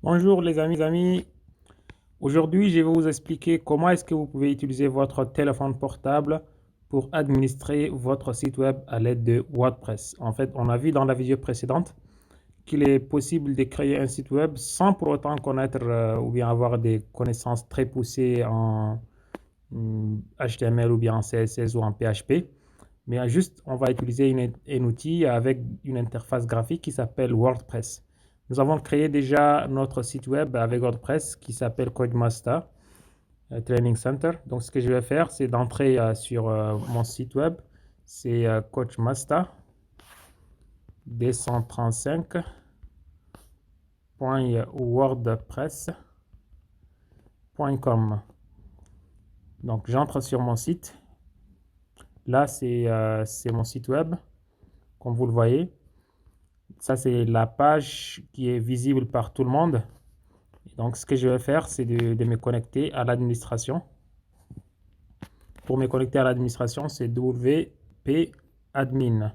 Bonjour les amis. Aujourd'hui, je vais vous expliquer comment est-ce que vous pouvez utiliser votre téléphone portable pour administrer votre site web à l'aide de WordPress. En fait, on a vu dans la vidéo précédente qu'il est possible de créer un site web sans pour autant connaître ou bien avoir des connaissances très poussées en HTML ou bien en CSS ou en PHP. Mais juste, on va utiliser un outil avec une interface graphique qui s'appelle WordPress. Nous avons créé déjà notre site web avec WordPress qui s'appelle Codemaster Training Center. Donc, ce que je vais faire, c'est d'entrer sur mon site web. C'est Codemaster d135.wordpress.com. Donc, j'entre sur mon site. Là, c'est mon site web, comme vous le voyez. Ça, c'est la page qui est visible par tout le monde. Donc, ce que je vais faire, c'est de me connecter à l'administration. Pour me connecter à l'administration, c'est WP admin.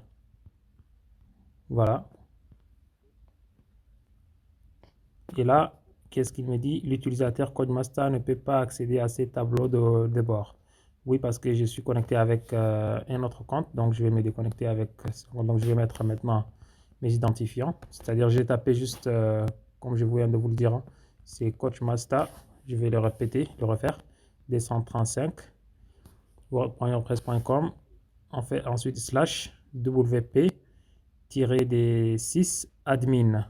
Voilà. Et là, qu'est-ce qu'il me dit? L'utilisateur Codemaster ne peut pas accéder à ces tableaux de bord. Oui, parce que je suis connecté avec un autre compte. Donc, je vais me déconnecter avec. Donc, je vais mettre maintenant mes identifiants. C'est-à-dire, j'ai tapé juste, comme je viens de vous le dire, hein, c'est Codemaster. Je vais le répéter, le refaire. 235 wordpress.com. On fait ensuite slash wp-6 admin.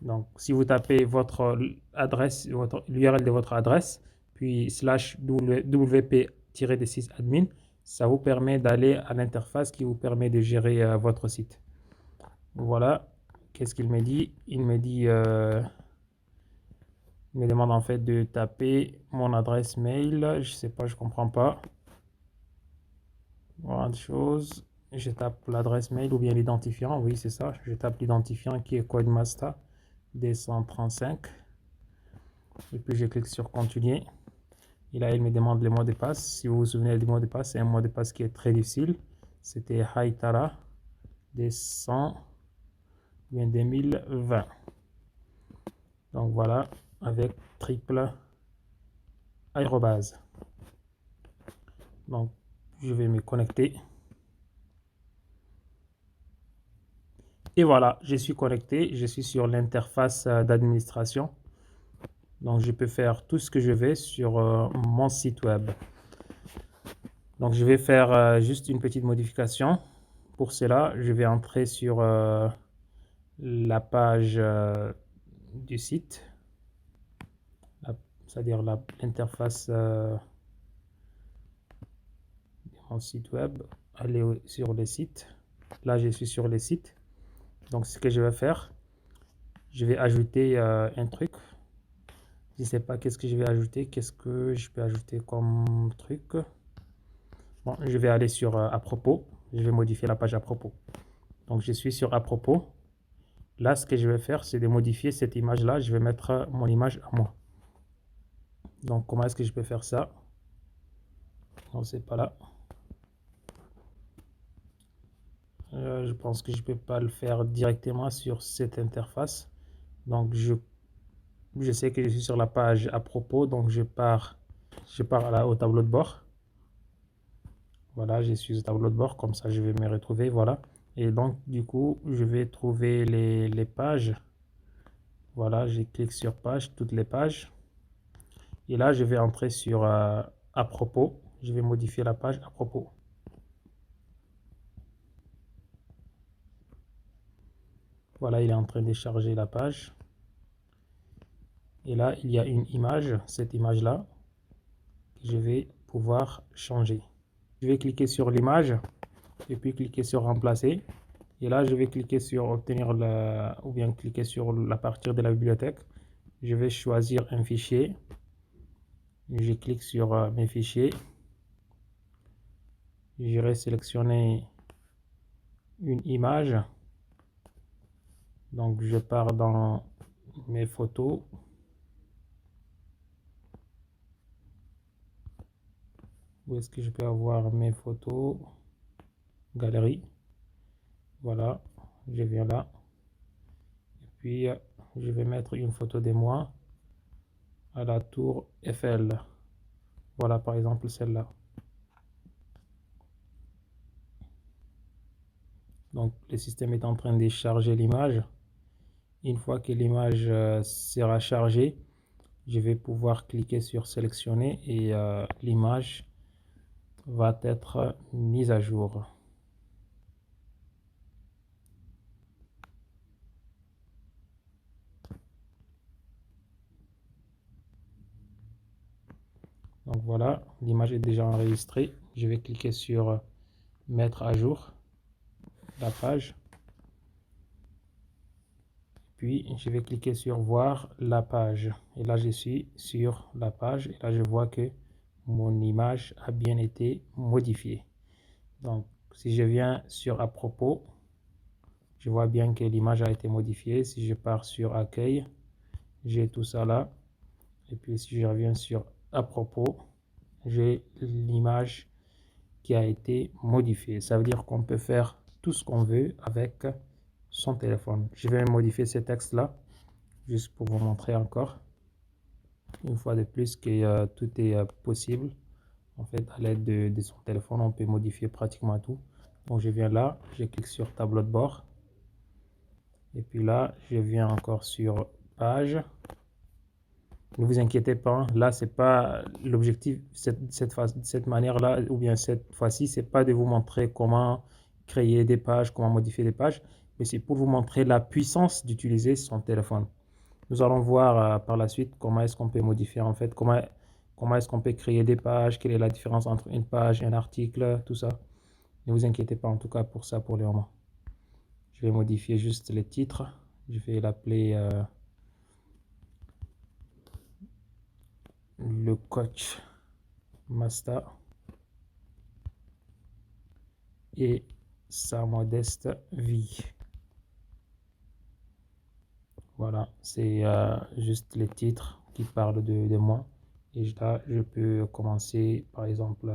Donc, si vous tapez votre adresse, l'URL de votre adresse, puis slash wp-6 admin, ça vous permet d'aller à l'interface qui vous permet de gérer votre site. Voilà. Qu'est-ce qu'il me dit? Il me demande en fait de taper mon adresse mail. Je sais pas, je comprends pas. Voilà, de choses. Je tape l'adresse mail ou bien l'identifiant. Oui, c'est ça. Je tape l'identifiant qui est Codemaster D135. Et puis je clique sur continuer. Et là, il me demande le mot de passe. Si vous vous souvenez du mot de passe, c'est un mot de passe qui est très difficile. C'était Haitara D100 2020. Donc voilà, avec triple aérobase. Donc je vais me connecter. Et voilà, je suis connecté. Je suis sur l'interface d'administration. Donc, je peux faire tout ce que je veux sur mon site web. Donc, je vais faire juste une petite modification. Pour cela, je vais entrer sur la page du site, c'est-à-dire l'interface de mon site web. Aller sur les sites. Là, je suis sur les sites. Donc, ce que je vais faire, je vais ajouter un truc. Je ne sais pas qu'est-ce que je vais ajouter. Qu'est-ce que je peux ajouter comme truc? Bon, je vais aller sur à propos. Je vais modifier la page à propos. Donc, je suis sur à propos. Là, ce que je vais faire, c'est de modifier cette image-là. Je vais mettre mon image à moi. Donc, comment est-ce que je peux faire ça? Non, c'est pas là. Je pense que je ne peux pas le faire directement sur cette interface. Donc, je sais que je suis sur la page à propos. Donc, je pars là au tableau de bord. Voilà, je suis au tableau de bord. Comme ça, je vais me retrouver. Voilà. Et donc, du coup, je vais trouver les pages. Voilà, je clique sur page, toutes les pages. Et là, je vais entrer sur à propos. Je vais modifier la page à propos. Voilà, il est en train de charger la page. Et là, il y a une image, cette image-là, que je vais pouvoir changer. Je vais cliquer sur l'image et puis cliquer sur remplacer. Et là, je vais cliquer sur obtenir ou bien cliquer sur la partie de la bibliothèque. Je vais choisir un fichier. Je clique sur mes fichiers. Je vais sélectionner une image. Donc, je pars dans mes photos. Où est-ce que je peux avoir mes photos? Galerie. Voilà, je viens là. Et puis, je vais mettre une photo de moi à la tour Eiffel. Voilà par exemple celle-là. Donc le système est en train de charger l'image. Une fois que l'image sera chargée, je vais pouvoir cliquer sur sélectionner et l'image va être mise à jour. Donc voilà, l'image est déjà enregistrée. Je vais cliquer sur mettre à jour la page. Puis je vais cliquer sur voir la page. Et là je suis sur la page et là je vois que mon image a bien été modifiée. Donc si je viens sur à propos, je vois bien que l'image a été modifiée. Si je pars sur accueil, j'ai tout ça là. Et puis si je reviens sur à propos, j'ai l'image qui a été modifiée. Ça veut dire qu'on peut faire tout ce qu'on veut avec son téléphone. Je vais modifier ce texte là juste pour vous montrer encore une fois de plus que tout est possible. En fait, à l'aide de son téléphone, on peut modifier pratiquement tout. Donc je viens là, je clique sur tableau de bord et puis là je viens encore sur page. Ne vous inquiétez pas, là c'est pas l'objectif cette manière-là, ou bien cette fois-ci, c'est pas de vous montrer comment créer des pages, comment modifier des pages, mais c'est pour vous montrer la puissance d'utiliser son téléphone. Nous allons voir par la suite comment est-ce qu'on peut modifier en fait, comment est-ce qu'on peut créer des pages, quelle est la différence entre une page, un article, tout ça. Ne vous inquiétez pas en tout cas pour ça pour le moment. Je vais modifier juste les titres, je vais l'appeler le coach Masta et sa modeste vie. Voilà, c'est juste les titres qui parlent de moi. Et là, je peux commencer par exemple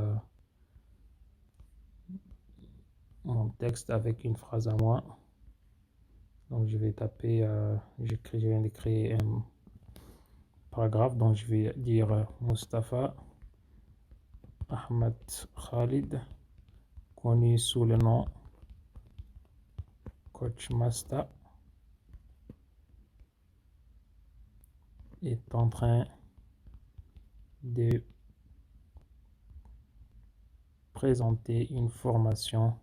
mon texte avec une phrase à moi. Donc je vais taper, je viens de créer un paragraphe, donc je vais dire Mustafa Ahmed Khalid, connu sous le nom Coach Masta, est en train de présenter une formation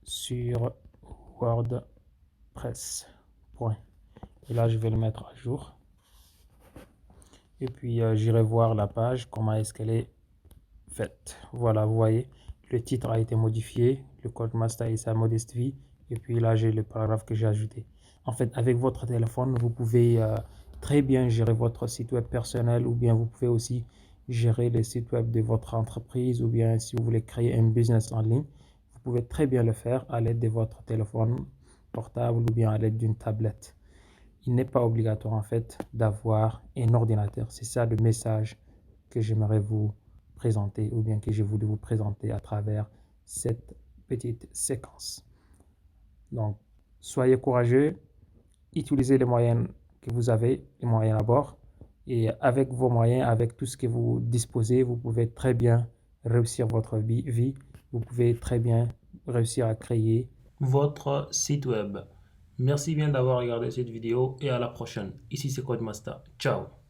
sur WordPress. Point. Et là, je vais le mettre à jour. Et puis, j'irai voir la page, comment est-ce qu'elle est faite. Voilà, vous voyez, le titre a été modifié, le Coach Masta et sa modeste vie. Et puis là, j'ai le paragraphe que j'ai ajouté. En fait, avec votre téléphone, vous pouvez très bien gérer votre site web personnel ou bien vous pouvez aussi gérer le site web de votre entreprise ou bien si vous voulez créer un business en ligne, vous pouvez très bien le faire à l'aide de votre téléphone portable ou bien à l'aide d'une tablette. Il n'est pas obligatoire en fait d'avoir un ordinateur. C'est ça le message que j'aimerais vous présenter ou bien que j'ai voulu vous présenter à travers cette petite séquence. Donc, soyez courageux, utilisez les moyens que vous avez, les moyens à bord. Et avec vos moyens, avec tout ce que vous disposez, vous pouvez très bien réussir votre vie. Vous pouvez très bien réussir à créer votre site web. Merci bien d'avoir regardé cette vidéo et à la prochaine. Ici c'est Codemasta. Ciao.